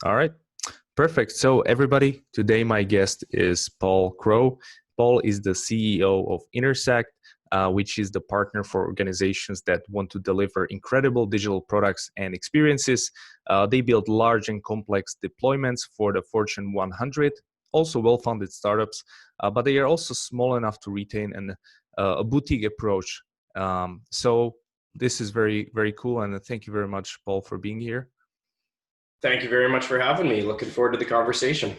All right, perfect. So everybody, today my guest is Paul Crowe. Paul is the CEO of Intersect, which is the partner for organizations that want to deliver incredible digital products and experiences. They build large and complex deployments for the Fortune 100, also well-funded startups, but they are also small enough to retain a boutique approach. So this is very, very cool. And thank you very much, Paul, for being here. Thank you very much for having me. Looking forward to the conversation.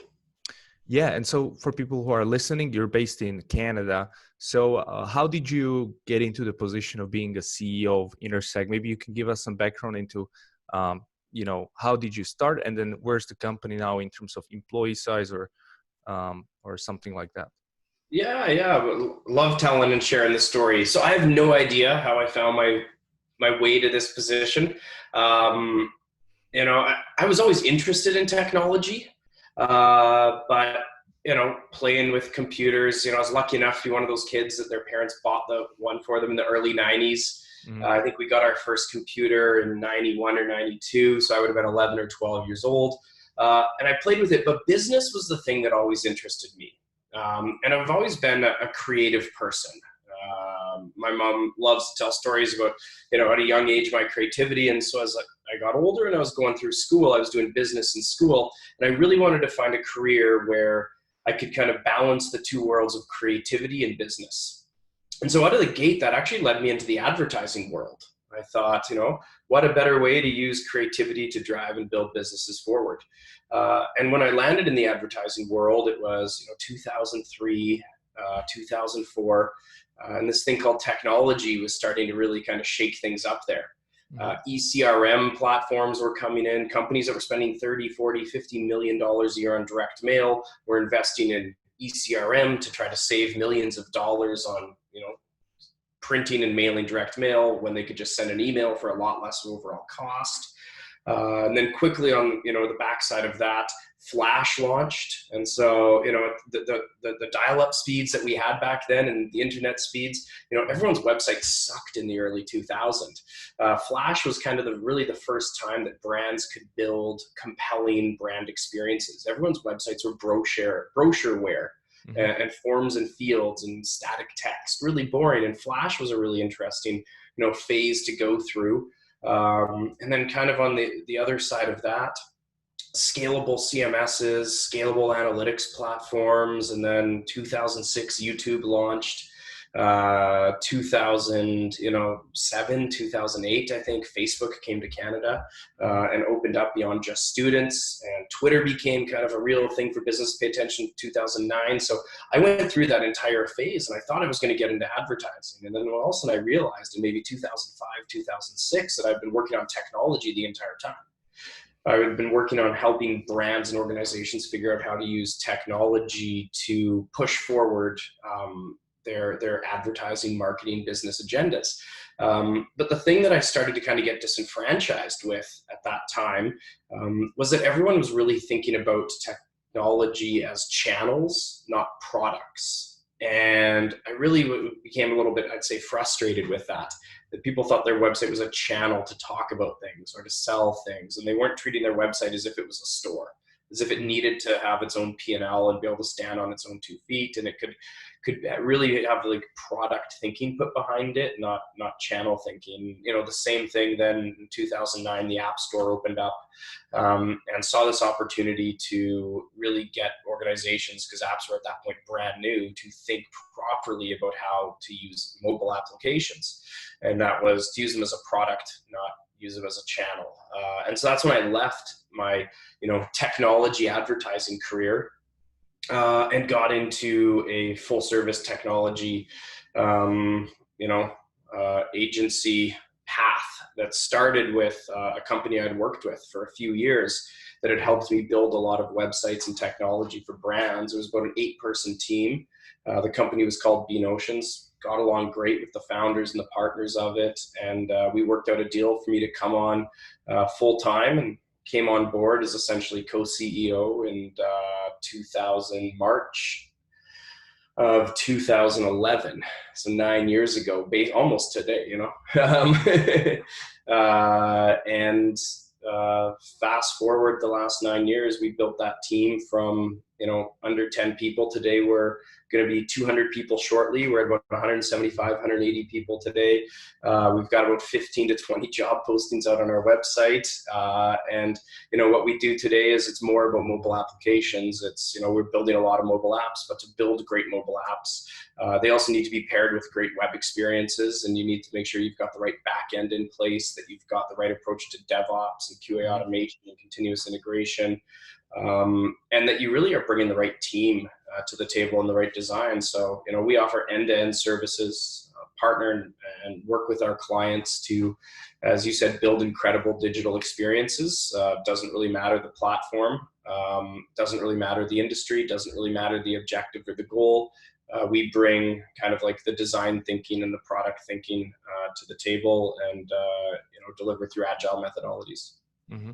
Yeah, and so for people who are listening, you're based in Canada. So how did you get into the position of being a CEO of Intersect? Maybe you can give us some background into, how did you start, and then where's the company now in terms of employee size or something like that? Yeah. Love telling and sharing this story. So I have no idea how I found my way to this position. Um, I was always interested in technology, but playing with computers. I was lucky enough to be one of those kids that their parents bought the one for them in the early '90s. Mm-hmm. I think we got our first computer in '91 or '92, so I would have been 11 or 12 years old. And I played with it, but business was the thing that always interested me. And I've always been a creative person. My mom loves to tell stories about, at a young age, my creativity. And so as I got older and I was going through school, I was doing business in school. And I really wanted to find a career where I could kind of balance the two worlds of creativity and business. And so out of the gate, that actually led me into the advertising world. I thought, what a better way to use creativity to drive and build businesses forward. And when I landed in the advertising world, it was 2003, 2004, and this thing called technology was starting to really kind of shake things up there. ECRM platforms were coming in. Companies that were spending 30, 40, $50 million a year on direct mail were investing in ECRM to try to save millions of dollars on, printing and mailing direct mail when they could just send an email for a lot less overall cost. And then quickly on, the backside of that, Flash launched. And so, the dial-up speeds that we had back then and the internet speeds, everyone's website sucked in the early 2000s. Flash was kind of really the first time that brands could build compelling brand experiences. Everyone's websites were brochureware. Mm-hmm. And forms and fields and static text, really boring. And Flash was a really interesting, phase to go through. And then kind of on the other side of that, scalable CMSs, scalable analytics platforms, and then 2006 YouTube launched. 2007, 2008, I think Facebook came to Canada and opened up beyond just students, and Twitter became kind of a real thing for business to pay attention to 2009. So I went through that entire phase and I thought I was going to get into advertising. And then all of a sudden I realized in maybe 2005, 2006 that I've been working on technology the entire time. I've been working on helping brands and organizations figure out how to use technology to push forward their advertising, marketing, business agendas. But the thing that I started to kind of get disenfranchised with at that time was that everyone was really thinking about technology as channels, not products. And I really became a little bit, I'd say, frustrated with that people thought their website was a channel to talk about things or to sell things. And they weren't treating their website as if it was a store, as if it needed to have its own P&L and be able to stand on its own 2 feet. And it could really have like product thinking put behind it, not channel thinking. The same thing then in 2009, the App Store opened up and saw this opportunity to really get organizations, because apps were at that point brand new, to think properly about how to use mobile applications. And that was to use them as a product, not use them as a channel. And so that's when I left my, technology advertising career and got into a full service technology, agency path that started with a company I'd worked with for a few years that had helped me build a lot of websites and technology for brands. It was about an 8-person team. The company was called Bean Oceans. Got along great with the founders and the partners of it. And we worked out a deal for me to come on full time, and came on board as essentially co-CEO in March of 2011. So 9 years ago, almost today, and Fast forward the last 9 years, we built that team from, under 10 people. Today, we're going to be 200 people shortly. We're at about 175, 180 people today. We've got about 15 to 20 job postings out on our website. And what we do today is it's more about mobile applications. It's, we're building a lot of mobile apps, but to build great mobile apps, they also need to be paired with great web experiences, and you need to make sure you've got the right back end in place, that you've got the right approach to DevOps and QA automation and continuous integration, and that you really are bringing the right team to the table and the right design. So, we offer end-to-end services, partner and work with our clients to, as you said, build incredible digital experiences. Doesn't really matter the platform, doesn't really matter the industry, doesn't really matter the objective or the goal. We bring kind of like the design thinking and the product thinking to the table, and deliver through agile methodologies. Mm-hmm.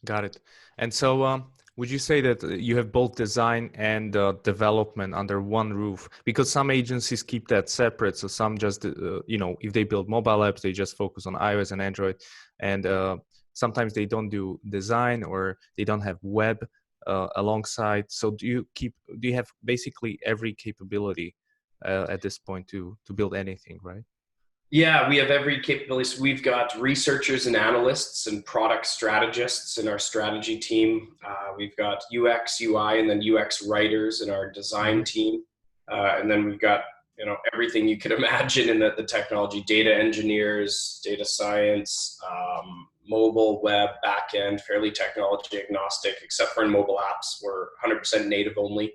Got it. And so would you say that you have both design and development under one roof? Because some agencies keep that separate. So some just, if they build mobile apps, they just focus on iOS and Android. And sometimes they don't do design, or they don't have web alongside. So do you have basically every capability at this point to build anything, right? Yeah, we have every capability. So we've got researchers and analysts and product strategists in our strategy team. We've got UX, UI, and then UX writers in our design team. And then we've got, everything you could imagine in the technology: data engineers, data science, mobile, web, backend, fairly technology agnostic, except for in mobile apps. We're 100% native only.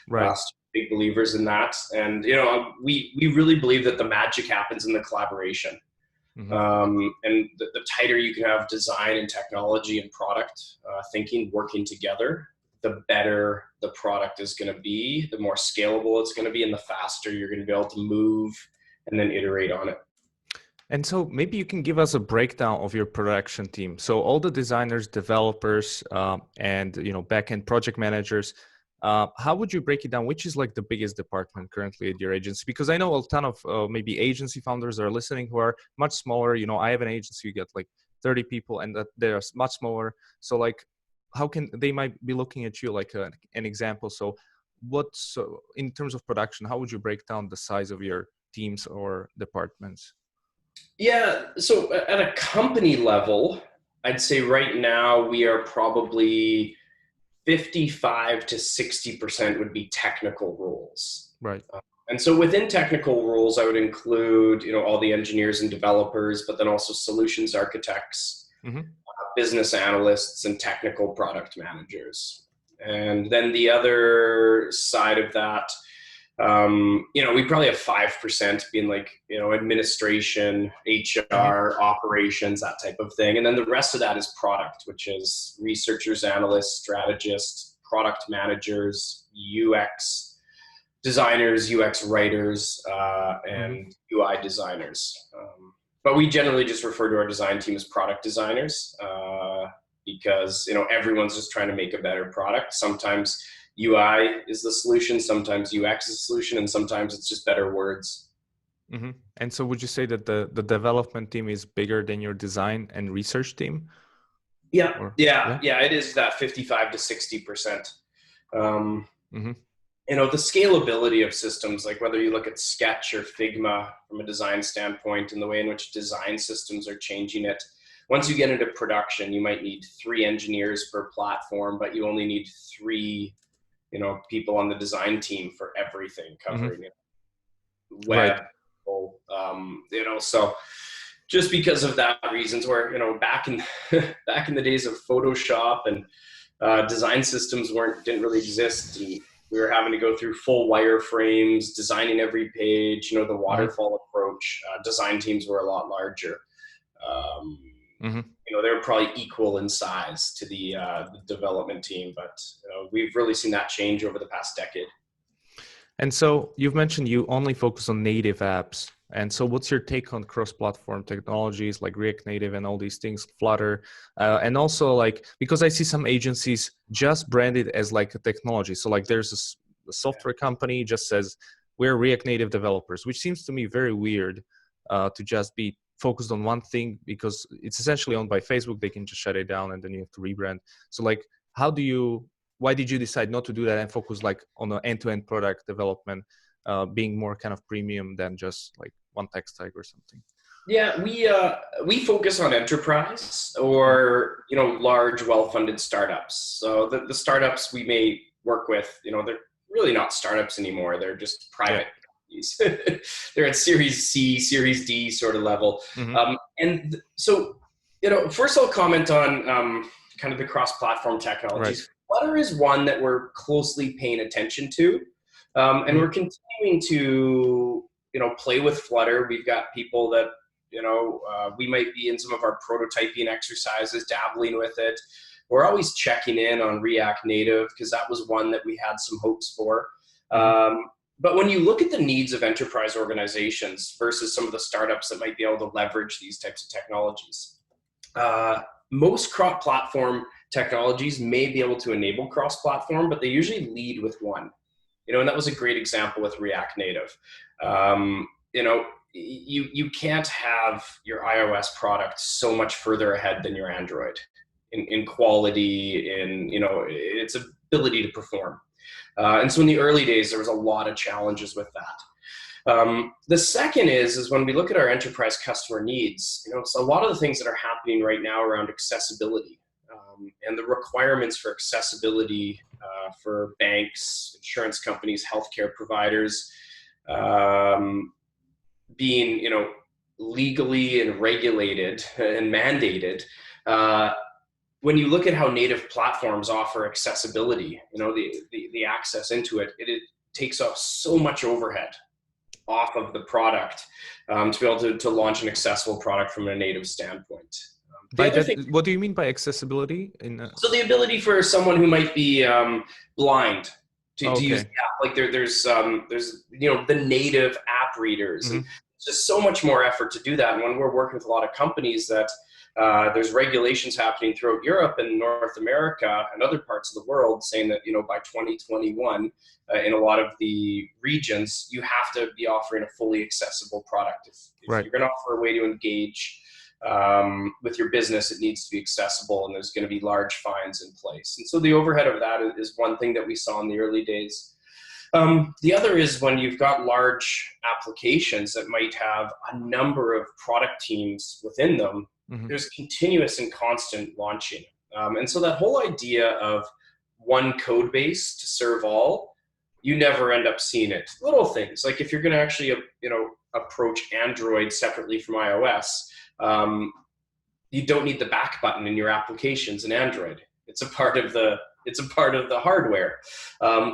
Right. Big believers in that. And, we really believe that the magic happens in the collaboration. And the tighter you can have design and technology and product thinking working together, the better the product is going to be, the more scalable it's going to be, and the faster you're going to be able to move and then iterate on it. And so maybe you can give us a breakdown of your production team. So all the designers, developers, and backend project managers. How would you break it down? Which is like the biggest department currently at your agency? Because I know a ton of maybe agency founders are listening who are much smaller. I have an agency, you get like 30 people, and that they're much smaller. So like, how can they might be looking at you like an example? So in terms of production, how would you break down the size of your teams or departments? Yeah, so at a company level, I'd say right now we are probably 55 to 60% would be technical roles. Right. And so within technical roles, I would include, all the engineers and developers, but then also solutions architects, business analysts, and technical product managers. And then the other side of that, we probably have 5% being like, administration, HR, operations, that type of thing. And then the rest of that is product, which is researchers, analysts, strategists, product managers, UX designers, UX writers, and UI designers. But we generally just refer to our design team as product designers because, everyone's just trying to make a better product. Sometimes UI is the solution, sometimes UX is the solution, and sometimes it's just better words. And so would you say that the development team is bigger than your design and research team? Yeah, it is that 55 to 60%. The scalability of systems, like whether you look at Sketch or Figma from a design standpoint, and the way in which design systems are changing it. Once you get into production, you might need 3 engineers per platform, but you only need 3 people on the design team for everything, covering web, so just because of that reasons where, back in the days of Photoshop and design systems didn't really exist. And we were having to go through full wireframes, designing every page, the waterfall approach. Design teams were a lot larger. They were probably equal in size to the development team, but we've really seen that change over the past decade. And so you've mentioned you only focus on native apps. And so what's your take on cross-platform technologies like React Native and all these things, Flutter? And also because I see some agencies just branded as like a technology. So like there's a software company just says, we're React Native developers, which seems to me very weird to just be focused on one thing because it's essentially owned by Facebook. They can just shut it down and then you have to rebrand. So like, why did you decide not to do that and focus like on an end-to-end product development, being more kind of premium than just like one tech stack or something? Yeah, we focus on enterprise or large, well-funded startups. So the startups we may work with, they're really not startups anymore. They're just private companies. They're at Series C, Series D sort of level. And so, first I'll comment on kind of the cross-platform technologies. Right. Flutter is one that we're closely paying attention to, and we're continuing to play with Flutter. We've got people that we might be in some of our prototyping exercises, dabbling with it. We're always checking in on React Native because that was one that we had some hopes for. But when you look at the needs of enterprise organizations versus some of the startups that might be able to leverage these types of technologies, most cross-platform technologies may be able to enable cross-platform, but they usually lead with one. And that was a great example with React Native. You can't have your iOS product so much further ahead than your Android in quality, in its ability to perform. And so in the early days, there was a lot of challenges with that. The second is when we look at our enterprise customer needs, so a lot of the things that are happening right now around accessibility and the requirements for accessibility for banks, insurance companies, healthcare providers, being legally and regulated and mandated. When you look at how native platforms offer accessibility, the access into it, it takes off so much overhead off of the product to be able to launch an accessible product from a native standpoint. What do you mean by accessibility? So the ability for someone who might be blind to use the app, like there's the native app readers. And it's just so much more effort to do that. And when we're working with a lot of companies that there's regulations happening throughout Europe and North America and other parts of the world saying that, by 2021, in a lot of the regions, you have to be offering a fully accessible product. If you're going to offer a way to engage with your business, it needs to be accessible, and there's going to be large fines in place. And so the overhead of that is one thing that we saw in the early days. The other is when you've got large applications that might have a number of product teams within them, there's continuous and constant launching. And so that whole idea of one code base to serve all, you never end up seeing it. Little things, like if you're going to actually, approach Android separately from iOS, you don't need the back button in your applications in Android. It's a part of the hardware.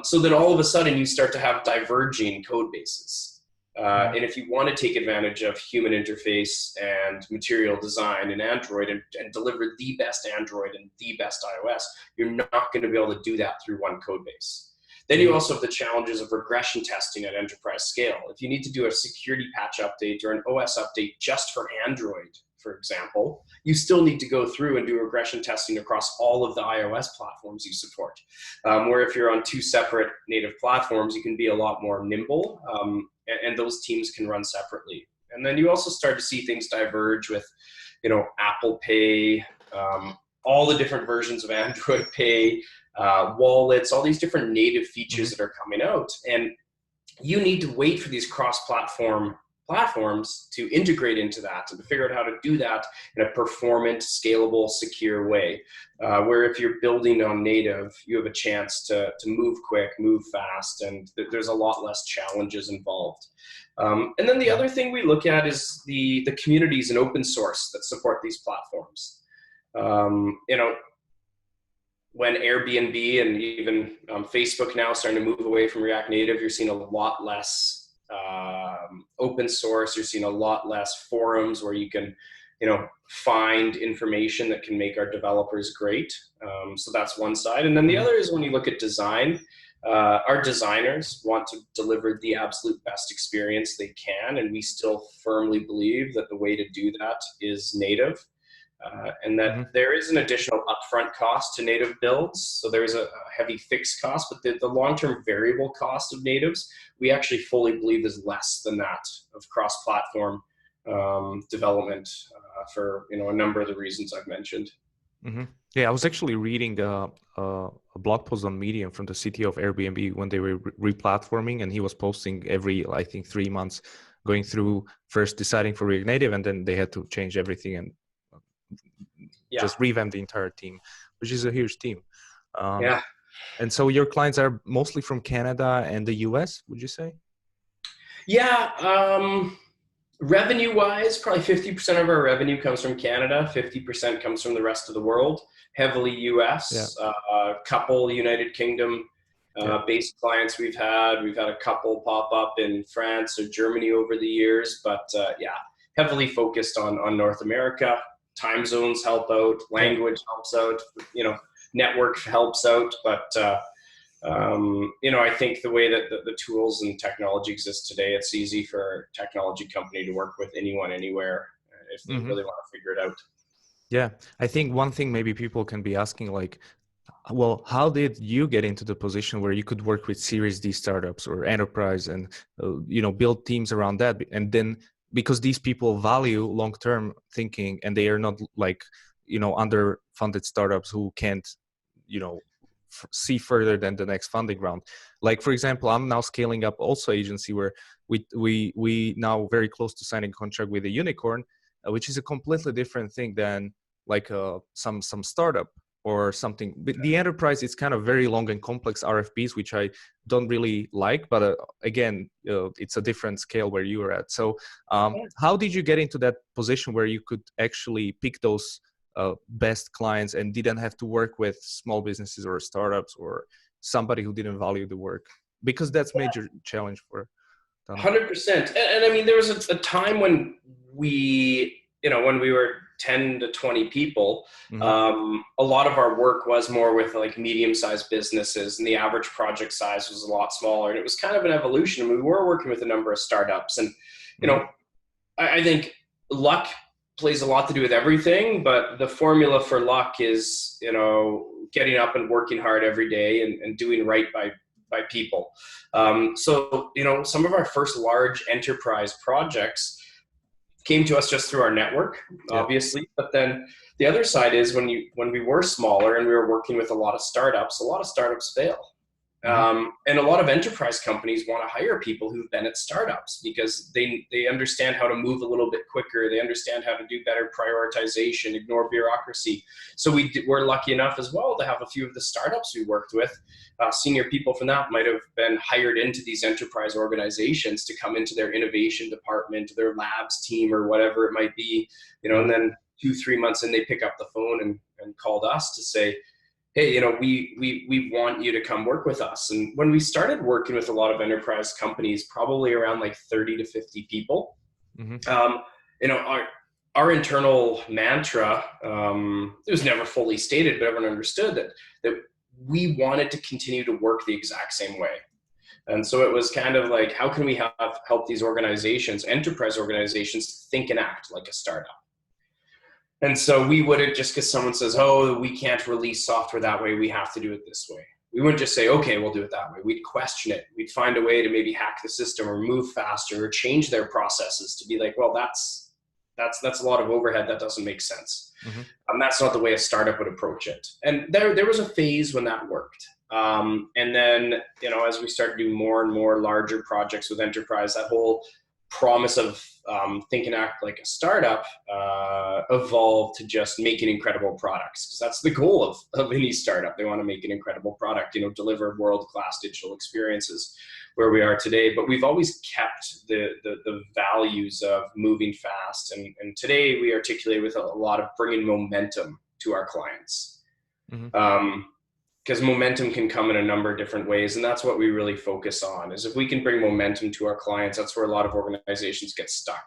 So then all of a sudden you start to have diverging code bases. And if you want to take advantage of human interface and material design in Android and deliver the best Android and the best iOS, you're not going to be able to do that through one code base. Then you also have the challenges of regression testing at enterprise scale. If you need to do a security patch update or an OS update just for Android, for example, you still need to go through and do regression testing across all of the iOS platforms you support. Where if you're on two separate native platforms, you can be a lot more nimble, and those teams can run separately. And then you also start to see things diverge with, Apple Pay, all the different versions of Android Pay, wallets, all these different native features that are coming out. And you need to wait for these cross-platform platforms to integrate into that and to figure out how to do that in a performant, scalable, secure way. Where if you're building on native, you have a chance to move quick, move fast, and there's a lot less challenges involved. And then the other thing we look at is the communities and open source that support these platforms. When Airbnb and even Facebook now starting to move away from React Native, you're seeing a lot less open source. You're seeing a lot less forums where you can, find information that can make our developers great. So that's one side. And then the other is when you look at design, our designers want to deliver the absolute best experience they can. And we still firmly believe that the way to do that is native. And that there is an additional upfront cost to native builds. So there is a heavy fixed cost, but the long-term variable cost of natives, we actually fully believe is less than that of cross-platform. development for a number of the reasons I've mentioned. Mm-hmm. Yeah, I was actually reading a blog post on Medium from the CTO of Airbnb when they were replatforming, and he was posting every, I think, 3 months, going through first deciding for React Native, and then they had to change everything and just revamp the entire team, which is a huge team. And so your clients are mostly from Canada and the US, would you say? Yeah. Revenue-wise, probably 50% of our revenue comes from Canada, 50% comes from the rest of the world, heavily US, a couple United Kingdom based clients we've had. We've had a couple pop up in France or Germany over the years, but heavily focused on North America. Time zones help out, language helps out, network helps out, but I think the way that the tools and technology exists today, it's easy for a technology company to work with anyone, anywhere, if they really want to figure it out. Yeah, I think one thing maybe people can be asking, like, well, how did you get into the position where you could work with Series D startups or enterprise and, build teams around that? And then because these people value long-term thinking and they are not like, underfunded startups who can't, see further than the next funding round. Like, for example, I'm now scaling up also agency where we now very close to signing a contract with a unicorn, which is a completely different thing than like some startup or something. But the enterprise is kind of very long and complex RFPs, which I don't really like. But again, it's a different scale where you are at. So how did you get into that position where you could actually pick those best clients and didn't have to work with small businesses or startups or somebody who didn't value the work? Because that's major challenge for 100%. And I mean, there was a time when we were 10 to 20 people, a lot of our work was more with like medium-sized businesses, and the average project size was a lot smaller. And it was kind of an evolution. We were working with a number of startups, and I think luck plays a lot to do with everything, but the formula for luck is getting up and working hard every day and doing right by people. So some of our first large enterprise projects came to us just through our network, obviously. But then the other side is when we were smaller and we were working with a lot of startups fail. And a lot of enterprise companies want to hire people who've been at startups because they understand how to move a little bit quicker. They understand how to do better prioritization, ignore bureaucracy. So we're lucky enough as well to have a few of the startups we worked with. Senior people from that might have been hired into these enterprise organizations to come into their innovation department, their labs team, or whatever it might be. And then 2-3 months in, they pick up the phone and called us to say, hey, we want you to come work with us. And when we started working with a lot of enterprise companies, probably around like 30 to 50 people, our internal mantra, it was never fully stated, but everyone understood that we wanted to continue to work the exact same way. And so it was kind of like, how can we help these organizations, enterprise organizations, think and act like a startup? And so we wouldn't just because someone says, oh, we can't release software that way, we have to do it this way. We wouldn't just say, okay, we'll do it that way. We'd question it. We'd find a way to maybe hack the system or move faster or change their processes to be like, well, that's a lot of overhead. That doesn't make sense. That's not the way a startup would approach it. And there was a phase when that worked. And then, as we started doing more and more larger projects with enterprise, that whole promise of think and act like a startup evolved to just making incredible products, because that's the goal of any startup. They want to make an incredible product, deliver world-class digital experiences where we are today. But we've always kept the values of moving fast. And today we articulate with a lot of bringing momentum to our clients. Because momentum can come in a number of different ways. And that's what we really focus on, is if we can bring momentum to our clients, that's where a lot of organizations get stuck.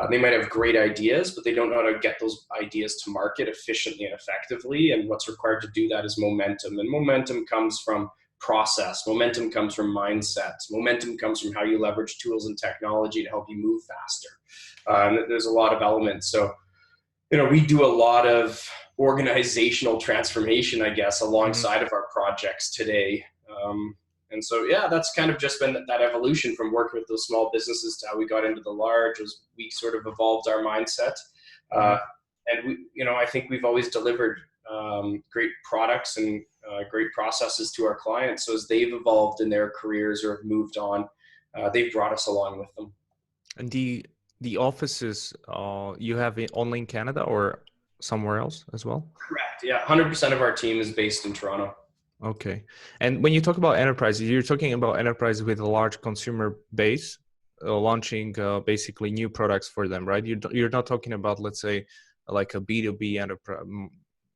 They might have great ideas, but they don't know how to get those ideas to market efficiently and effectively. And what's required to do that is momentum. And momentum comes from process. Momentum comes from mindset. Momentum comes from how you leverage tools and technology to help you move faster. And there's a lot of elements. So, we do a lot of organizational transformation, I guess, alongside of our projects today. And so, yeah, that's kind of just been that evolution from working with those small businesses to how we got into the large, as we sort of evolved our mindset. Mm-hmm. And we, I think we've always delivered great products and great processes to our clients. So as they've evolved in their careers or have moved on, they've brought us along with them. And the offices you have only in Canada or somewhere else as well? Correct. Yeah, 100% of our team is based in Toronto. Okay. And when you talk about enterprises, you're talking about enterprises with a large consumer base, launching basically new products for them, right? You're not talking about, let's say, like a B2B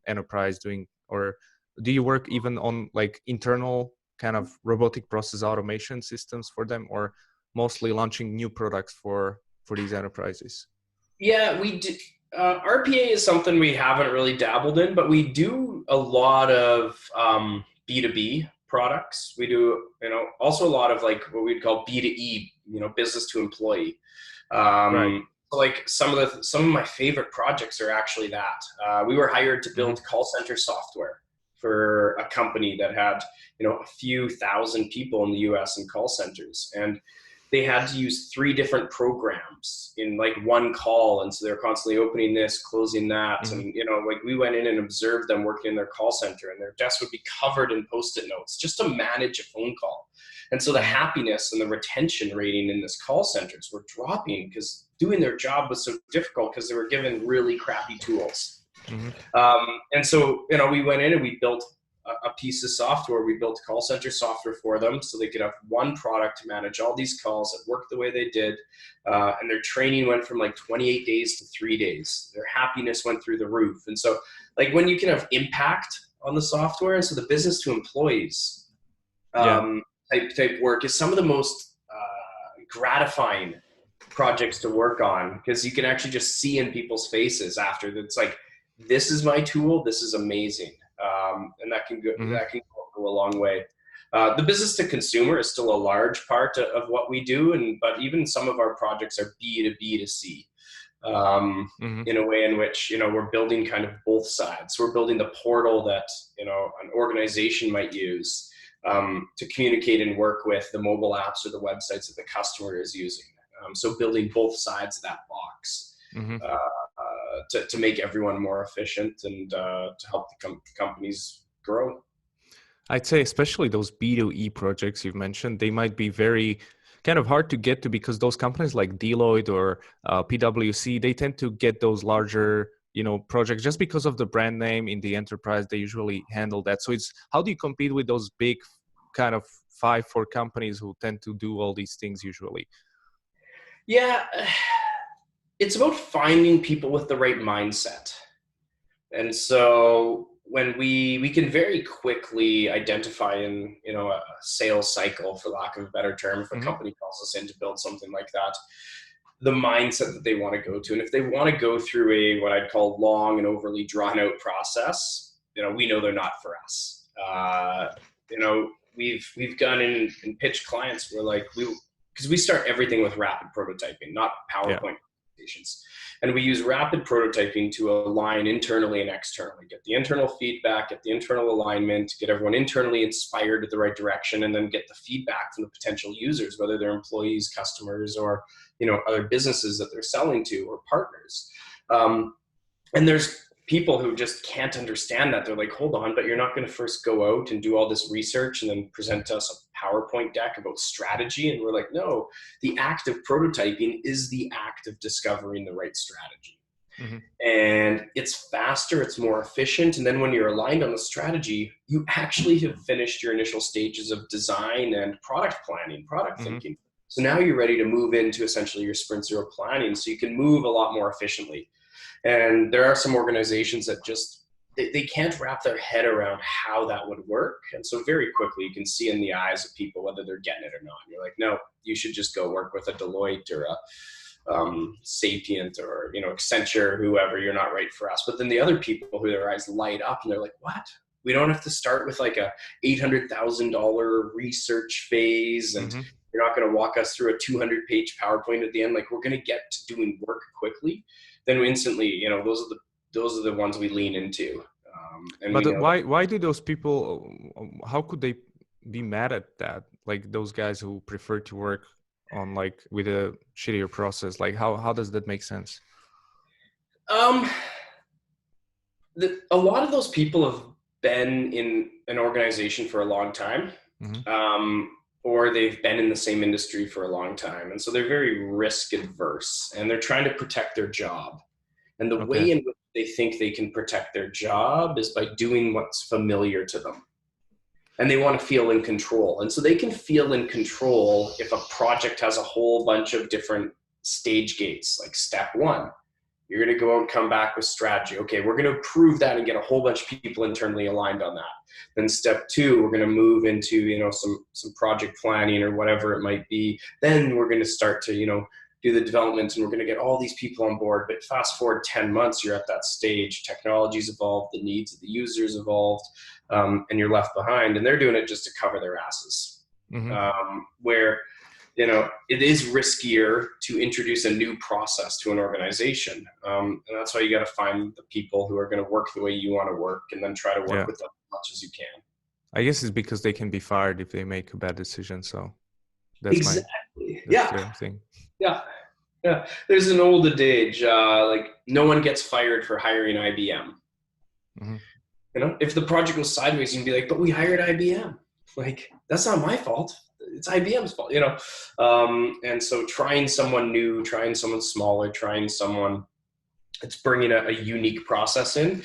enterprise doing, or do you work even on like internal kind of robotic process automation systems for them, or mostly launching new products for these enterprises? Yeah, we do. RPA is something we haven't really dabbled in, but we do a lot of B2B products. We do, also a lot of like what we'd call B2E, business to employee. Right. So like some of my favorite projects are actually that. We were hired to build call center software for a company that had, a few thousand people in the US in call centers. And they had to use 3 different programs in like one call. And so they're constantly opening this, closing that. Mm-hmm. And, like we went in and observed them working in their call center, and their desk would be covered in Post-it notes just to manage a phone call. And so the happiness and the retention rating in this call centers were dropping because doing their job was so difficult because they were given really crappy tools. Mm-hmm. And so, we went in and we built a piece of software. We built call center software for them so they could have one product to manage all these calls that worked the way they did. And their training went from like 28 days to 3 days. Their happiness went through the roof. And so like when you can have impact on the software, and so the business to employees type work is some of the most gratifying projects to work on, because you can actually just see in people's faces after that it's like, this is my tool, this is amazing. And that can go a long way. The business to consumer is still a large part of what we do, but even some of our projects are B2B to C, in a way in which we're building kind of both sides. We're building the portal that an organization might use to communicate and work with the mobile apps or the websites that the customer is using. So building both sides of that box. To make everyone more efficient and to help the companies grow. I'd say especially those B2E projects you've mentioned, they might be very kind of hard to get to, because those companies like Deloitte or PwC, they tend to get those larger projects just because of the brand name in the enterprise. They usually handle that. So it's, how do you compete with those big kind of 5-4 companies who tend to do all these things usually? Yeah, it's about finding people with the right mindset. And so when we can very quickly identify in a sales cycle, for lack of a better term, if a company calls us in to build something like that, the mindset that they want to go to. And if they want to go through a what I'd call long and overly drawn out process, we know they're not for us. We've gone in and pitched clients where because we start everything with rapid prototyping, not PowerPoint presentations. And we use rapid prototyping to align internally and externally, get the internal feedback, get the internal alignment, get everyone internally inspired in the right direction, and then get the feedback from the potential users, whether they're employees, customers, or other businesses that they're selling to, or partners. And there's people who just can't understand that. They're like, hold on, but you're not going to first go out and do all this research and then present us a PowerPoint deck about strategy. And we're like, no, the act of prototyping is the act of discovering the right strategy. And it's faster, it's more efficient. And then when you're aligned on the strategy, you actually have finished your initial stages of design and product planning, product thinking. So now you're ready to move into essentially your sprint zero planning, so you can move a lot more efficiently. And there are some organizations that just, they can't wrap their head around how that would work. And so very quickly you can see in the eyes of people whether they're getting it or not. And you're like, no, you should just go work with a Deloitte or a Sapient or Accenture, whoever. You're not right for us. But then the other people who their eyes light up and they're like, what? We don't have to start with like a $800,000 research phase, and you're not going to walk us through a 200-page PowerPoint at the end. Like, we're going to get to doing work quickly. Then we instantly, those are the ones we lean into. But why do those people? How could they be mad at that? Like those guys who prefer to work on like with a shittier process, like how does that make sense? Um, a lot of those people have been in an organization for a long time, Mm-hmm. or they've been in the same industry for a long time. And so they're very risk adverse and they're trying to protect their job. And the Okay. way in which they think they can protect their job is by doing what's familiar to them. And they want to feel in control. And so they can feel in control if a project has a whole bunch of different stage gates, like step one. You're going to go and come back with strategy. Okay, we're going to approve that and get a whole bunch of people internally aligned on that. Then step two, we're going to move into, some project planning or whatever it might be. Then we're going to start to, do the development and we're going to get all these people on board. But fast forward 10 months, you're at that stage. Technology's evolved, the needs of the users evolved, and you're left behind. And they're doing it just to cover their asses. Mm-hmm. Where it is riskier to introduce a new process to an organization. And that's why you got to find the people who are going to work the way you want to work and then try to work with them as much as you can. I guess it's because they can be fired if they make a bad decision. So Exactly. that's their thing. Yeah. Yeah. There's an old adage, like no one gets fired for hiring IBM. Mm-hmm. If the project goes sideways, you can be like, but we hired IBM. Like, that's not my fault. It's IBM's fault, and so trying someone new, trying someone smaller, trying someone that's bringing a unique process in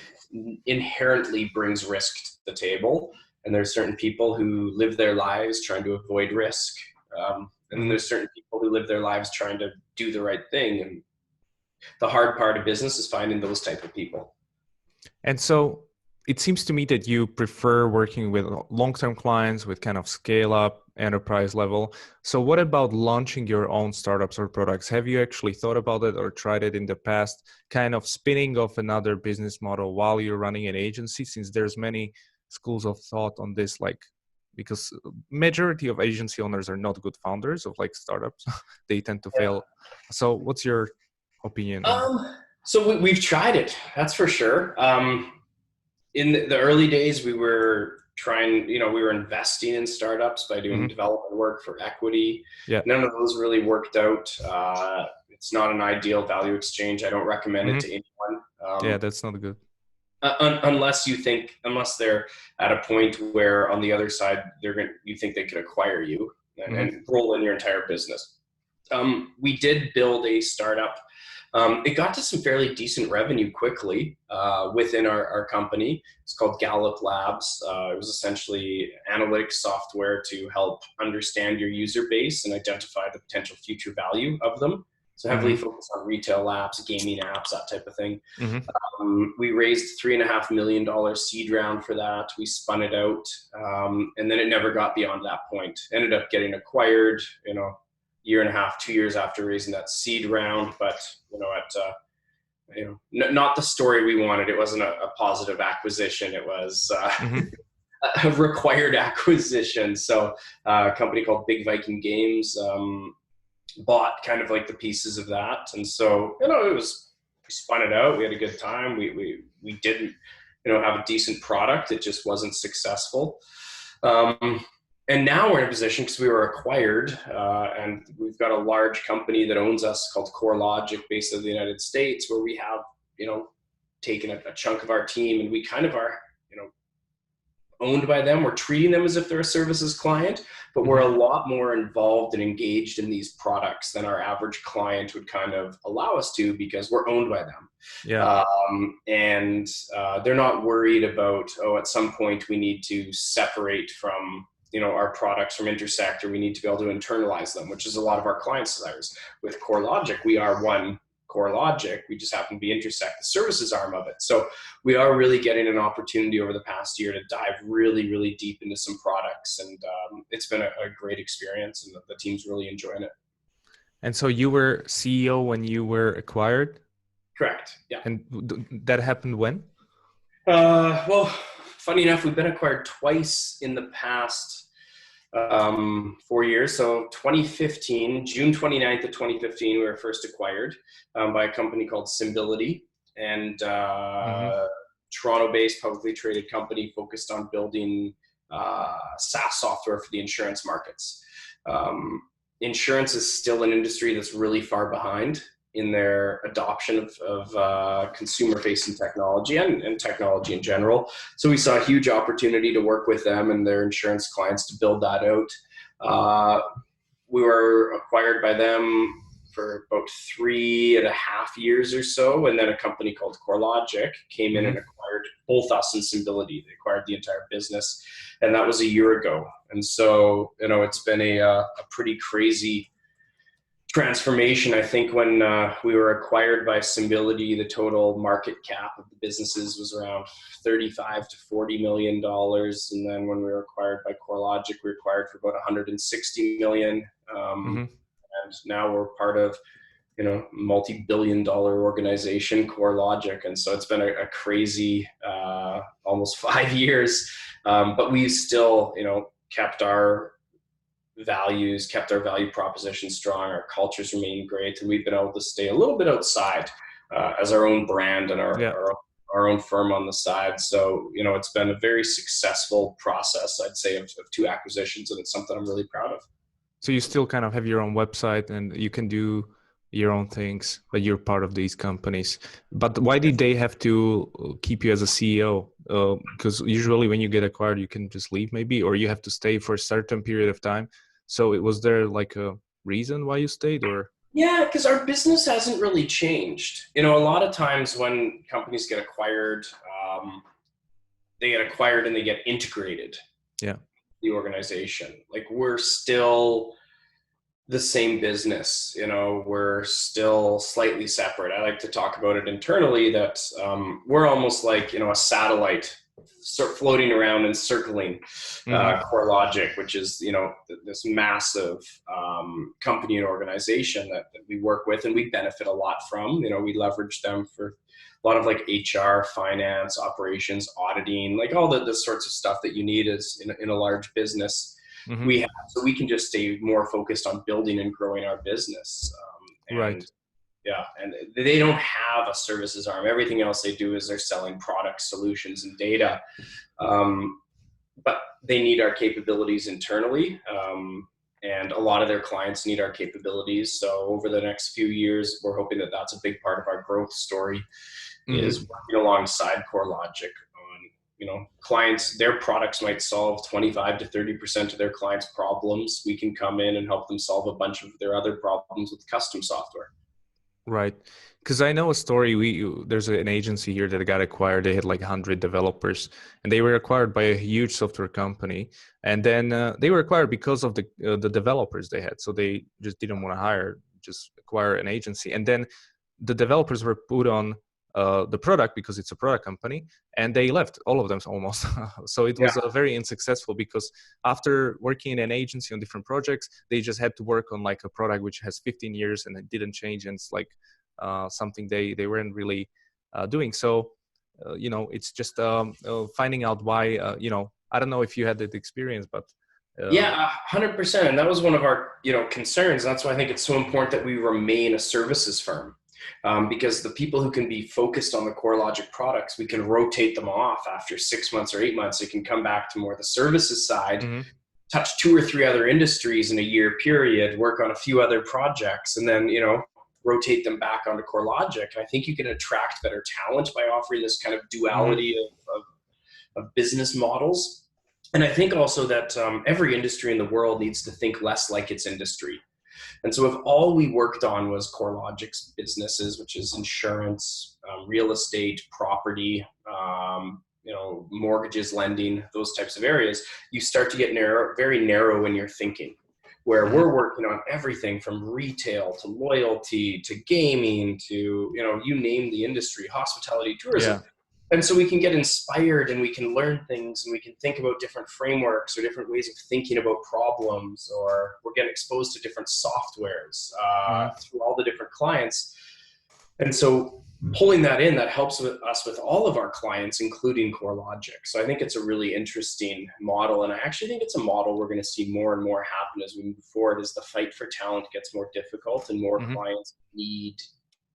inherently brings risk to the table. And there's certain people who live their lives trying to avoid risk. And there's certain people who live their lives trying to do the right thing. And the hard part of business is finding those type of people. And so it seems to me that you prefer working with long-term clients with kind of scale up enterprise level. So what about launching your own startups or products? Have you actually thought about it or tried it in the past, kind of spinning off another business model while you're running an agency, since there's many schools of thought on this, like, because majority of agency owners are not good founders of like startups. They tend to fail. So what's your opinion on that? So we've tried it, that's for sure. In the early days, we were trying, we were investing in startups by doing development work for equity. Yeah. None of those really worked out. It's not an ideal value exchange. I don't recommend it to anyone. Yeah, that's not good. Unless they're at a point where on the other side, you think they could acquire you and roll in your entire business. We did build a startup. It got to some fairly decent revenue quickly within our company. It's called Gallup Labs. It was essentially analytics software to help understand your user base and identify the potential future value of them. So heavily focused on retail apps, gaming apps, that type of thing. We raised $3.5 million seed round for that. We spun it out, and then it never got beyond that point. Ended up getting acquired, year and a half, 2 years after raising that seed round, but not the story we wanted. It wasn't a positive acquisition. It was a required acquisition. So a company called Big Viking Games bought kind of like the pieces of that, and so we spun it out. We had a good time. We didn't have a decent product. It just wasn't successful. And now we're in a position because we were acquired, and we've got a large company that owns us called CoreLogic, based in the United States, where we have, taken a chunk of our team, and we kind of are, owned by them. We're treating them as if they're a services client, but we're a lot more involved and engaged in these products than our average client would kind of allow us to, because we're owned by them. Yeah. And they're not worried about, at some point we need to separate from our products from Intersect, or we need to be able to internalize them, which is a lot of our clients' desires. With CoreLogic, we are one CoreLogic. We just happen to be Intersect, the services arm of it. So we are really getting an opportunity over the past year to dive really, really deep into some products. And it's been a great experience, and the team's really enjoying it. And so you were CEO when you were acquired? Correct. Yeah. And that happened when? Well, funny enough, we've been acquired twice in the past 4 years. So 2015, June 29th of 2015, we were first acquired by a company called Symbility, and Toronto-based publicly traded company focused on building SaaS software for the insurance markets. Insurance is still an industry that's really far behind in their adoption of consumer-facing technology and technology in general. So we saw a huge opportunity to work with them and their insurance clients to build that out. We were acquired by them for about 3.5 years or so, and then a company called CoreLogic came in and acquired both us and Symbility. They acquired the entire business, and that was a year ago. And so, it's been a pretty crazy transformation. I think when we were acquired by Symbility, the total market cap of the businesses was around $35 to $40 million. And then when we were acquired by CoreLogic, we were acquired for about 160 million. And now we're part of, multi-billion-dollar organization, CoreLogic. And so it's been a crazy almost 5 years. But we still, kept our values, kept our value proposition strong. Our cultures remain great, and we've been able to stay a little bit outside as our own brand and our own firm on the side. So, it's been a very successful process, I'd say, of 2 acquisitions, and it's something I'm really proud of. So you still kind of have your own website and you can do your own things, but you're part of these companies. But why did they have to keep you as a CEO? Because usually when you get acquired, you can just leave maybe, or you have to stay for a certain period of time. So was there like a reason why you stayed, or? Yeah, because our business hasn't really changed. A lot of times when companies get acquired, they get acquired and they get integrated. Yeah. The organization. Like, we're still the same business, we're still slightly separate. I like to talk about it internally that we're almost like, a satellite floating around and circling CoreLogic, which is, this massive company and organization that we work with and we benefit a lot from. We leverage them for a lot of like HR, finance, operations, auditing, like all the sorts of stuff that you need is in a large business. We have, so we can just stay more focused on building and growing our business. Right. Yeah, and they don't have a services arm. Everything else they do is they're selling products, solutions, and data. But they need our capabilities internally. And a lot of their clients need our capabilities. So over the next few years, we're hoping that that's a big part of our growth story, is working alongside CoreLogic on, clients, their products might solve 25 to 30% of their clients' problems. We can come in and help them solve a bunch of their other problems with custom software. Right. Because I know a story. There's an agency here that got acquired. They had like 100 developers, and they were acquired by a huge software company. And then they were acquired because of the developers they had. So they just didn't want to just acquire an agency. And then the developers were put on the product because it's a product company, and they left, all of them almost. So it was very unsuccessful because after working in an agency on different projects, they just had to work on like a product which has 15 years and it didn't change, and it's like something they weren't really doing. So it's just finding out why. I don't know if you had that experience, but yeah, 100%. And that was one of our concerns. That's why I think it's so important that we remain a services firm. Because the people who can be focused on the CoreLogic products, we can rotate them off after 6 months or 8 months. They can come back to more the services side, touch 2 or 3 other industries in a year period, work on a few other projects, and then, rotate them back onto CoreLogic. And I think you can attract better talent by offering this kind of duality of business models. And I think also that every industry in the world needs to think less like its industry. And so if all we worked on was CoreLogic's businesses, which is insurance, real estate, property, mortgages, lending, those types of areas, you start to get very narrow in your thinking, where we're working on everything from retail to loyalty to gaming to, you name the industry, hospitality, tourism. Yeah. And so we can get inspired and we can learn things and we can think about different frameworks or different ways of thinking about problems, or we're getting exposed to different softwares through all the different clients. And so pulling that in, that helps us with all of our clients, including CoreLogic. So I think it's a really interesting model. And I actually think it's a model we're going to see more and more happen as we move forward, as the fight for talent gets more difficult and more clients need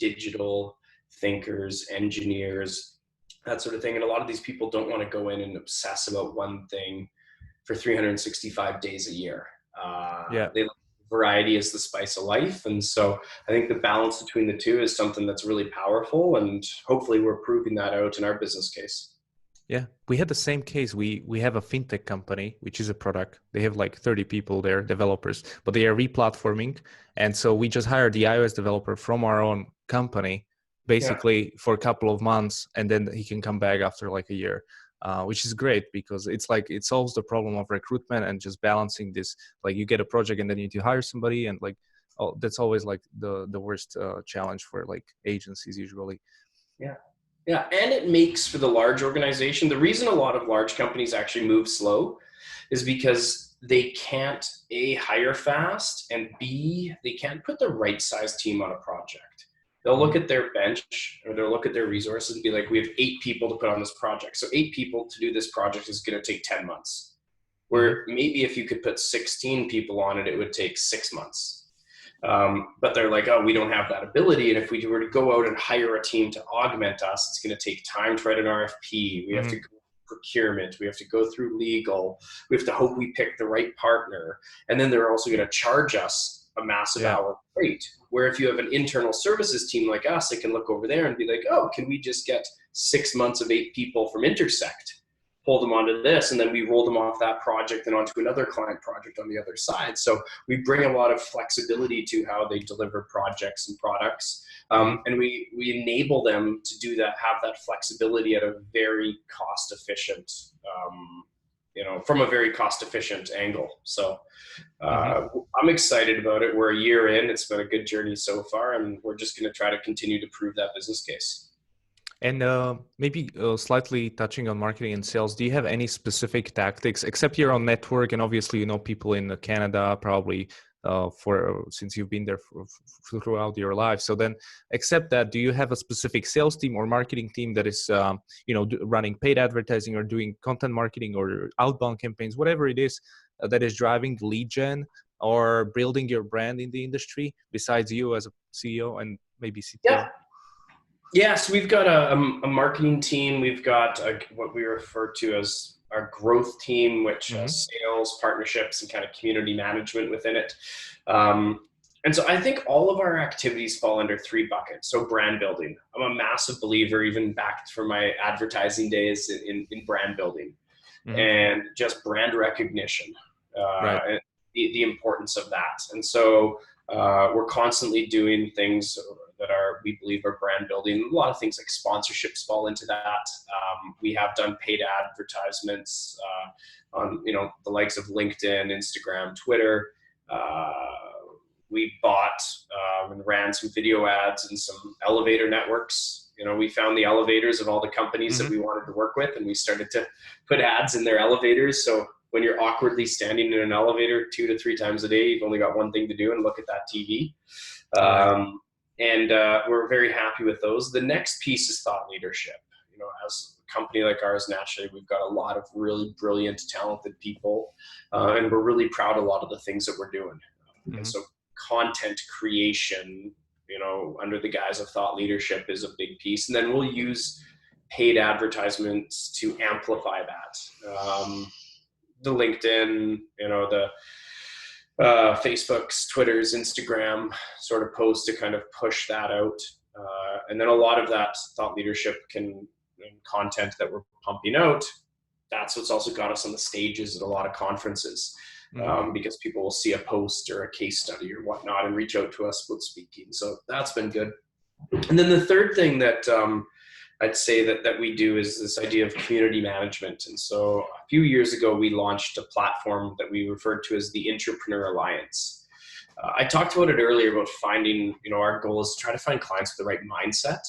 digital thinkers, engineers, that sort of thing. And a lot of these people don't want to go in and obsess about one thing for 365 days a year. Yeah. They variety is the spice of life. And so I think the balance between the two is something that's really powerful. And hopefully we're proving that out in our business case. Yeah, we had the same case. We have a fintech company, which is a product. They have like 30 people there, developers, but they are replatforming. And so we just hired the iOS developer from our own company, Yeah. basically for a couple of months, and then he can come back after like a year, which is great because it's like it solves the problem of recruitment and just balancing this. Like you get a project and then you need to hire somebody, and like that's always like the worst challenge for like agencies usually. Yeah. Yeah, and it makes for the large organization. The reason a lot of large companies actually move slow is because they can't A, hire fast, and B, they can't put the right size team on a project. They'll look at their bench or they'll look at their resources and be like, we have 8 people to put on this project. So 8 people to do this project is going to take 10 months. Where maybe if you could put 16 people on it, it would take 6 months. But they're like, oh, we don't have that ability. And if we were to go out and hire a team to augment us, it's going to take time to write an RFP. We have to go through procurement. We have to go through legal. We have to hope we pick the right partner. And then they're also going to charge us a massive hour rate. Where if you have an internal services team like us, they can look over there and be like, oh, can we just get 6 months of 8 people from Intersect? Pull them onto this, and then we roll them off that project and onto another client project on the other side. So we bring a lot of flexibility to how they deliver projects and products, and we enable them to do that, have that flexibility at a very cost efficient, from a very cost efficient angle. So I'm excited about it. We're a year in. It's been a good journey so far, and we're just going to try to continue to prove that business case. And maybe slightly touching on marketing and sales, do you have any specific tactics, except your own network? And obviously, you know people in Canada probably since you've been there throughout your life. So then, except that, do you have a specific sales team or marketing team that is, running paid advertising or doing content marketing or outbound campaigns, whatever it is that is driving lead gen or building your brand in the industry besides you as a CEO and maybe CTO? Yeah. Yeah, so we've got a marketing team. We've got what we refer to as our growth team, which has sales, partnerships, and kind of community management within it. And so I think all of our activities fall under 3 buckets. So brand building. I'm a massive believer, even back from my advertising days, in brand building and just brand recognition, and the importance of that. And so we're constantly doing things that we believe are brand building. A lot of things like sponsorships fall into that. We have done paid advertisements on the likes of LinkedIn, Instagram, Twitter. We bought and ran some video ads and some elevator networks. We found the elevators of all the companies that we wanted to work with, and we started to put ads in their elevators. So when you're awkwardly standing in an elevator 2 to 3 times a day, you've only got one thing to do and look at that TV. And we're very happy with those. The next piece is thought leadership. As a company like ours, naturally, we've got a lot of really brilliant, talented people, and we're really proud of a lot of the things that we're doing. And so content creation, under the guise of thought leadership is a big piece. And then we'll use paid advertisements to amplify that. The LinkedIn, the Facebook's, Twitter's, Instagram sort of posts to kind of push that out. And then a lot of that thought leadership and content that we're pumping out, that's what's also got us on the stages at a lot of conferences, because people will see a post or a case study or whatnot and reach out to us about speaking. So that's been good. And then the third thing that I'd say that we do is this idea of community management. And so a few years ago, we launched a platform that we referred to as the Entrepreneur Alliance. I talked about it earlier about finding, our goal is to try to find clients with the right mindset.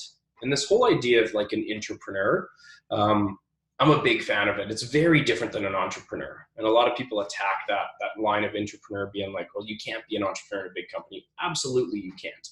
And this whole idea of like an entrepreneur, I'm a big fan of it. It's very different than an entrepreneur. And a lot of people attack that line of entrepreneur being like, well, you can't be an entrepreneur in a big company. Absolutely, you can't.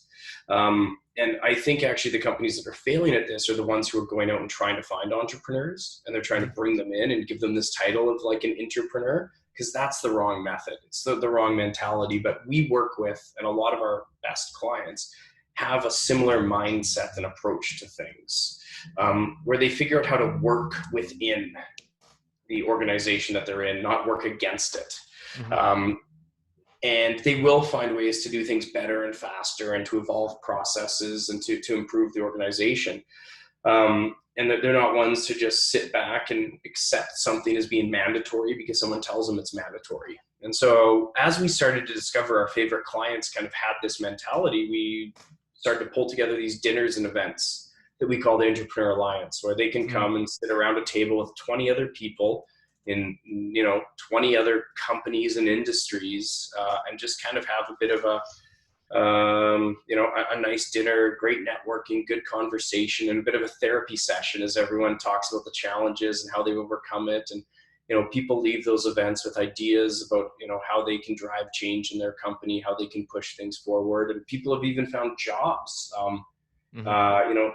And I think actually the companies that are failing at this are the ones who are going out and trying to find entrepreneurs, and they're trying to bring them in and give them this title of like an entrepreneur, because that's the wrong method. It's the wrong mentality. But we work with, and a lot of our best clients have a similar mindset and approach to things, where they figure out how to work within the organization that they're in, not work against it. Mm-hmm. And they will find ways to do things better and faster and to evolve processes and to improve the organization. And that they're not ones to just sit back and accept something as being mandatory because someone tells them it's mandatory. And so as we started to discover our favorite clients kind of had this mentality, we started to pull together these dinners and events that we call the Entrepreneur Alliance, where they can come and sit around a table with 20 other people in 20 other companies and industries, and just kind of have a bit of a nice dinner, great networking, good conversation, and a bit of a therapy session as everyone talks about the challenges and how they overcome it. And people leave those events with ideas about how they can drive change in their company, how they can push things forward, and people have even found jobs.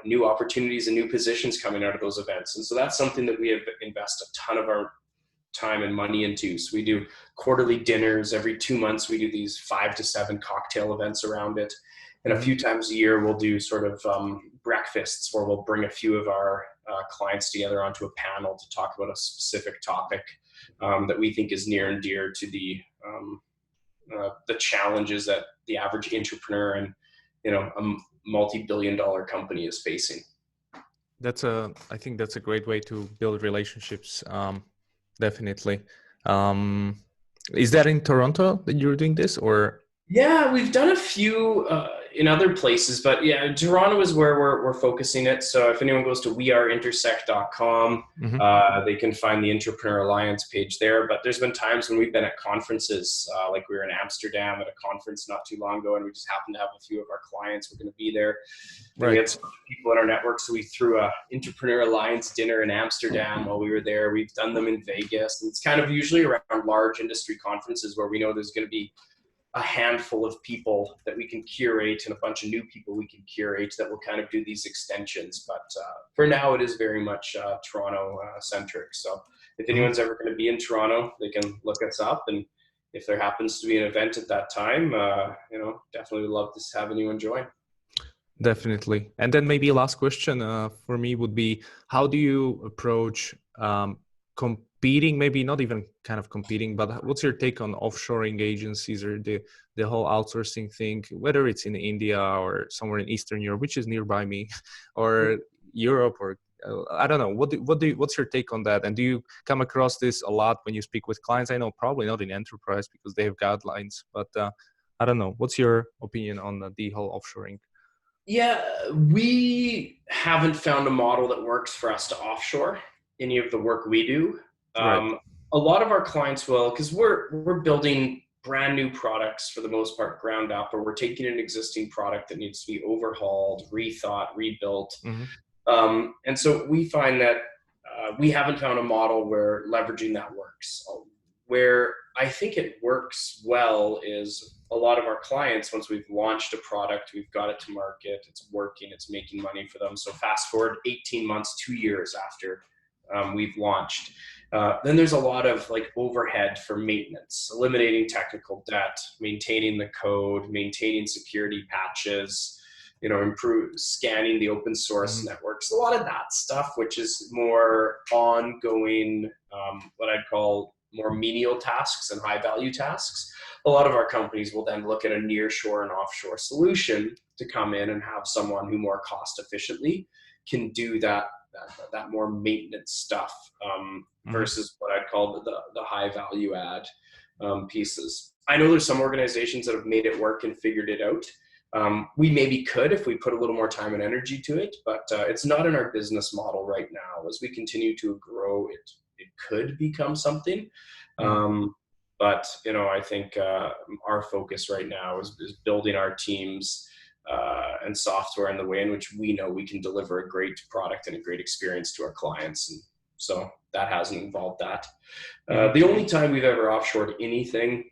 New opportunities and new positions coming out of those events. And so that's something that we have invested a ton of our time and money into. So we do quarterly dinners. Every 2 months, we do these 5 to 7 cocktail events around it. And a few times a year, we'll do sort of breakfasts where we'll bring a few of our clients together onto a panel to talk about a specific topic that we think is near and dear to the challenges that the average entrepreneur and a multi-billion-dollar company is facing. I think that's a great way to build relationships. Definitely. Is that in Toronto that you're doing this, or? Yeah, we've done a few in other places, but yeah, Toronto is where we're focusing it. So if anyone goes to weareintersect.com, they can find the Entrepreneur Alliance page there. But there's been times when we've been at conferences, like we were in Amsterdam at a conference not too long ago, and we just happened to have a few of our clients were going to be there. Right. We had some people in our network, so we threw a Entrepreneur Alliance dinner in Amsterdam while we were there. We've done them in Vegas, and it's kind of usually around large industry conferences where we know there's going to be a handful of people that we can curate and a bunch of new people we can curate that will kind of do these extensions. But for now, it is very much Toronto centric. So if anyone's ever going to be in Toronto, they can look us up. And if there happens to be an event at that time, definitely would love to have anyone join. Definitely. And then maybe last question for me would be, how do you approach competing, maybe not even kind of competing, but what's your take on offshoring agencies or the whole outsourcing thing, whether it's in India or somewhere in Eastern Europe, which is nearby me, or Europe, or I don't know. What's your take on that? And do you come across this a lot when you speak with clients? I know probably not in enterprise because they have guidelines, but I don't know. What's your opinion on the whole offshoring? Yeah, we haven't found a model that works for us to offshore any of the work we do. Right. A lot of our clients will, because we're building brand new products for the most part ground up, or we're taking an existing product that needs to be overhauled, rethought, rebuilt. And so we find that we haven't found a model where leveraging that works. Where I think it works well is a lot of our clients, once we've launched a product, we've got it to market, it's working, it's making money for them. So fast forward 18 months, 2 years after we've launched, then there's a lot of like overhead for maintenance, eliminating technical debt, maintaining the code, maintaining security patches, scanning the open source networks, a lot of that stuff, which is more ongoing, what I'd call more menial tasks and high value tasks. A lot of our companies will then look at a nearshore and offshore solution to come in and have someone who more cost efficiently can do that more maintenance stuff, versus what I'd call the high value add pieces. I know there's some organizations that have made it work and figured it out. We maybe could if we put a little more time and energy to it, but it's not in our business model right now. As we continue to grow, it could become something. But I think our focus right now is building our teams and software in the way in which we know we can deliver a great product and a great experience to our clients. And so that hasn't involved that. The only time we've ever offshored anything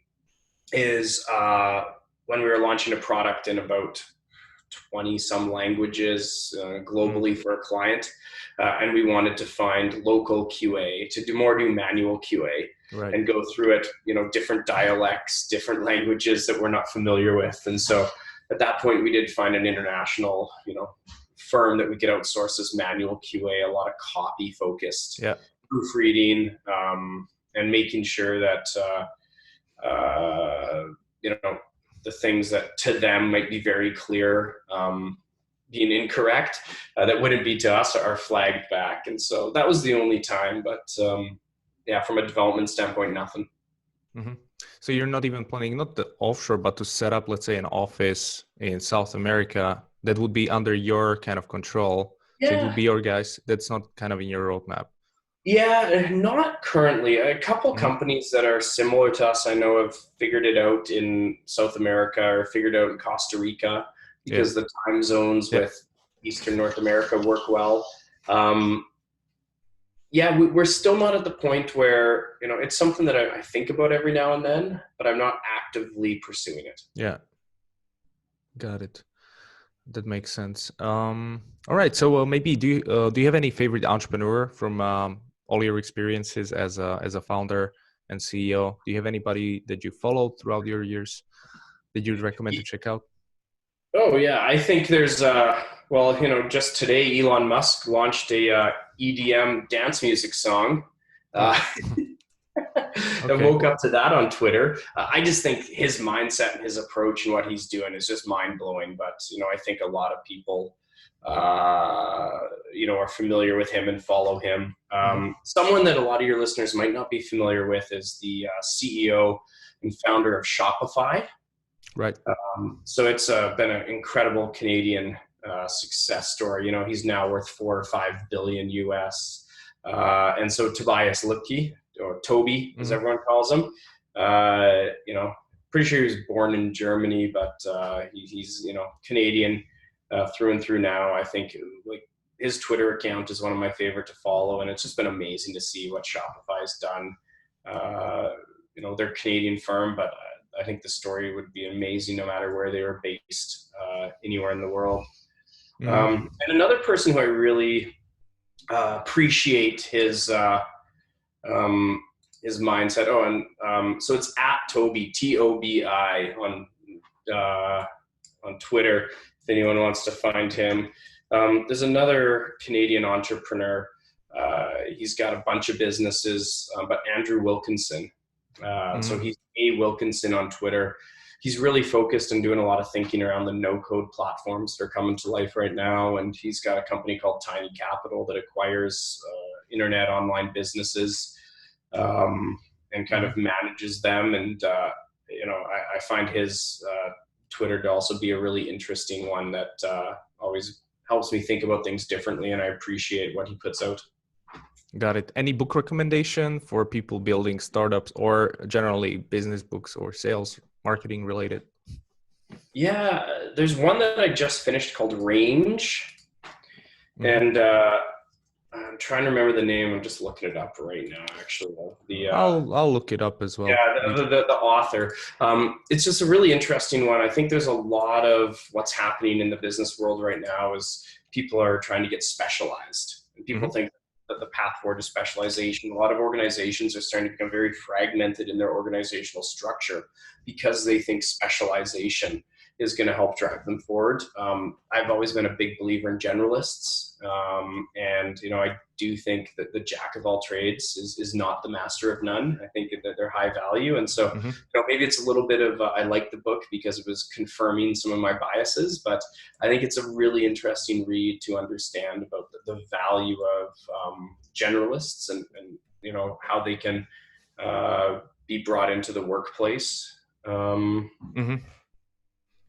is when we were launching a product in about 20 some languages globally for a client. And we wanted to find local QA to do manual QA, right, and go through it, different dialects, different languages that we're not familiar with. And so at that point we did find an international, firm that we could outsource this manual QA, a lot of copy focused. proofreading, and making sure that the things that to them might be very clear, being incorrect, that wouldn't be to us, are flagged back. And so that was the only time. But from a development standpoint, nothing. Mm-hmm. So you're not even planning, not the offshore, but to set up, let's say, an office in South America that would be under your kind of control. So it would be your guys. That's not kind of in your roadmap. Yeah, not currently. A couple Mm-hmm. companies that are similar to us, I know, have figured it out in South America or figured out in Costa Rica, because the time zones with Eastern North America work well. We're still not at the point where, it's something that I think about every now and then, but I'm not actively pursuing it. Yeah, got it. That makes sense. All right. So maybe do you have any favorite entrepreneur from all your experiences as a founder and CEO? Do you have anybody that you followed throughout your years that you'd recommend to check out? Oh yeah, I think there's just today Elon Musk launched a EDM dance music song. I woke up to that on Twitter. I just think his mindset and his approach and what he's doing is just mind blowing. But I think a lot of people, are familiar with him and follow him. Someone that a lot of your listeners might not be familiar with is the CEO and founder of Shopify. Right. So it's been an incredible Canadian success story. He's now worth 4 or 5 billion US. And so Tobias Lipke, or Toby, as everyone calls him, pretty sure he was born in Germany, but he's Canadian through and through now. I think his Twitter account is one of my favorite to follow, and it's just been amazing to see what Shopify's done. They're a Canadian firm, but I think the story would be amazing no matter where they were based, anywhere in the world. And another person who I really appreciate his mindset. So it's at Toby, Tobi, on Twitter, if anyone wants to find him. There's another Canadian entrepreneur. He's got a bunch of businesses, but Andrew Wilkinson. So he's A. Wilkinson on Twitter. He's really focused on doing a lot of thinking around the no-code platforms that are coming to life right now. And he's got a company called Tiny Capital that acquires internet online businesses and kind of manages them. And, I find his Twitter to also be a really interesting one that always helps me think about things differently. And I appreciate what he puts out. Got it. Any book recommendation for people building startups or generally business books or sales marketing related? Yeah, there's one that I just finished called Range. And I'm trying to remember the name. I'm just looking it up right now, actually. I'll look it up as well. Yeah, the author. It's just a really interesting one. I think there's a lot of what's happening in the business world right now is people are trying to get specialized. And people think that the path forward to specialization. A lot of organizations are starting to become very fragmented in their organizational structure because they think specialization is going to help drive them forward. I've always been a big believer in generalists. And, I do think that the jack of all trades is not the master of none. I think that they're high value. And so, maybe it's a little bit of, I like the book because it was confirming some of my biases, but I think it's a really interesting read to understand about the value of generalists and how they can be brought into the workplace.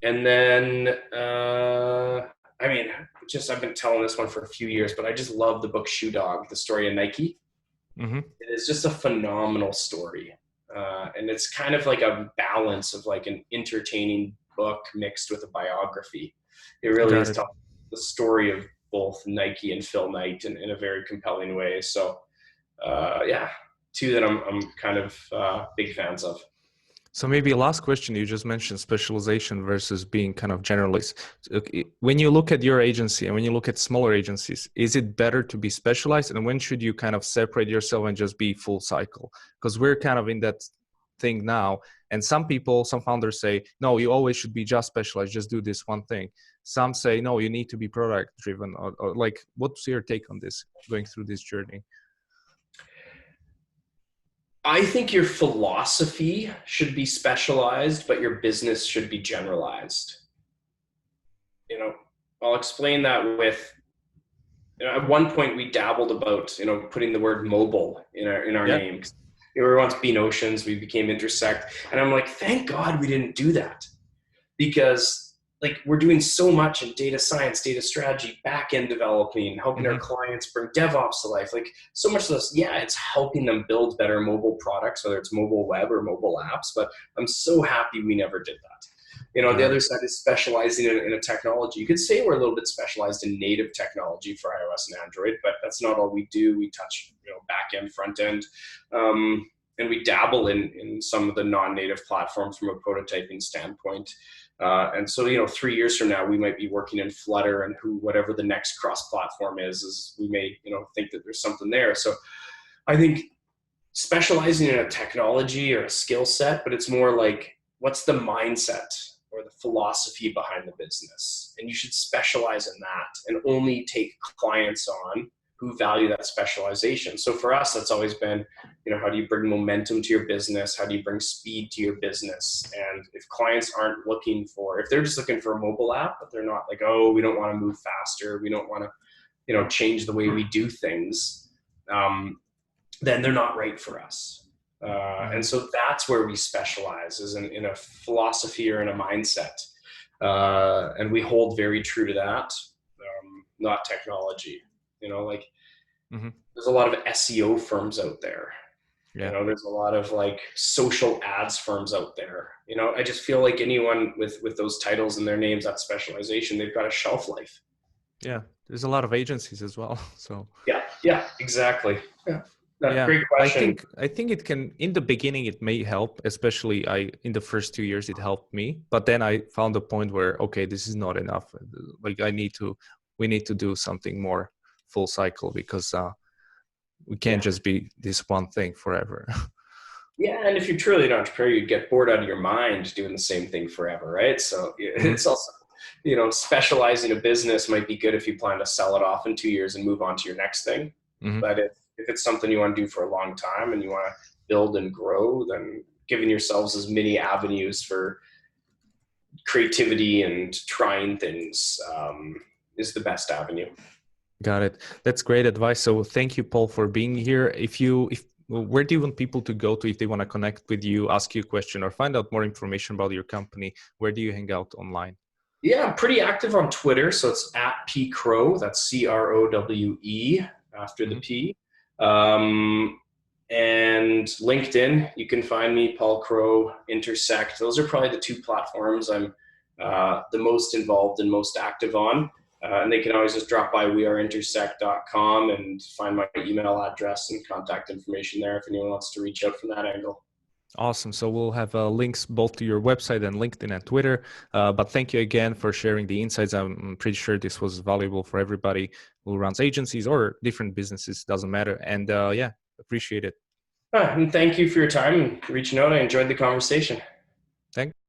And then, I've been telling this one for a few years, but I just love the book Shoe Dog, the story of Nike. It is just a phenomenal story. And it's kind of like a balance of like an entertaining book mixed with a biography. It really is telling the story of both Nike and Phil Knight in a very compelling way. So, two that I'm kind of big fans of. So maybe last question, you just mentioned specialization versus being kind of generalist. When you look at your agency and when you look at smaller agencies, is it better to be specialized? And when should you kind of separate yourself and just be full cycle? Because we're kind of in that thing now. And some founders say, no, you always should be just specialized, just do this one thing. Some say, no, you need to be product driven. Or like, what's your take on this, going through this journey? I think your philosophy should be specialized, but your business should be generalized. You know, I'll explain that with, at one point we dabbled about, putting the word mobile in our Yeah. name. We were once Bean Oceans, we became Intersect. And I'm like, thank God we didn't do that, because like we're doing so much in data science, data strategy, back end developing, helping our Hmm. clients bring DevOps to life. Like so much of this, yeah, it's helping them build better mobile products, whether it's mobile web or mobile apps. But I'm so happy we never did that. The Got other it. side is specializing in a technology. You could say we're a little bit specialized in native technology for iOS and Android, but that's not all we do. We touch, back end, front end, and we dabble in some of the non-native platforms from a prototyping standpoint. And so, 3 years from now, we might be working in Flutter, and whatever the next cross-platform is we may, think that there's something there. So I think specializing in a technology or a skill set, but it's more like, what's the mindset or the philosophy behind the business? And you should specialize in that and only take clients on who value that specialization. So for us, that's always been, how do you bring momentum to your business? How do you bring speed to your business? And if clients aren't looking for, if they're just looking for a mobile app, but they're not like, oh, we don't want to move faster, we don't want to, change the way we do things, then they're not right for us. And Hmm. so that's where we specialize, is in a philosophy or in a mindset. And we hold very true to that, not technology. Like Hmm. there's a lot of SEO firms out there. Yeah. There's a lot of like social ads firms out there. I just feel like anyone with those titles in their names, that specialization, they've got a shelf life. Yeah. There's a lot of agencies as well. So Yeah, exactly. Yeah, yeah, great I question. think I think it can, in the beginning it may help, especially I in the first 2 years it helped me, but then I found a point where, okay, this is not enough. Like we need to do something more full cycle, because we can't Yeah. just be this one thing forever. Yeah, and if you're truly an entrepreneur, you'd get bored out of your mind doing the same thing forever, right? So Hmm. it's also, specializing a business might be good if you plan to sell it off in 2 years and move on to your next thing. Hmm. But if it's something you want to do for a long time and you want to build and grow, then giving yourselves as many avenues for creativity and trying things, is the best avenue. Got it. That's great advice. So thank you, Paul, for being here. If where do you want people to go to if they want to connect with you, ask you a question, or find out more information about your company? Where do you hang out online? Yeah, I'm pretty active on Twitter. So it's at P Crowe. That's Crowe after the Hmm. P. Um, and LinkedIn, you can find me, Paul Crowe, Intersect. Those are probably the two platforms I'm the most involved and most active on. And they can always just drop by weareintersect.com and find my email address and contact information there if anyone wants to reach out from that angle. Awesome. So we'll have links both to your website and LinkedIn and Twitter. But thank you again for sharing the insights. I'm pretty sure this was valuable for everybody who runs agencies or different businesses. Doesn't matter. And yeah, appreciate it. And thank you for your time and reaching out. I enjoyed the conversation. Thank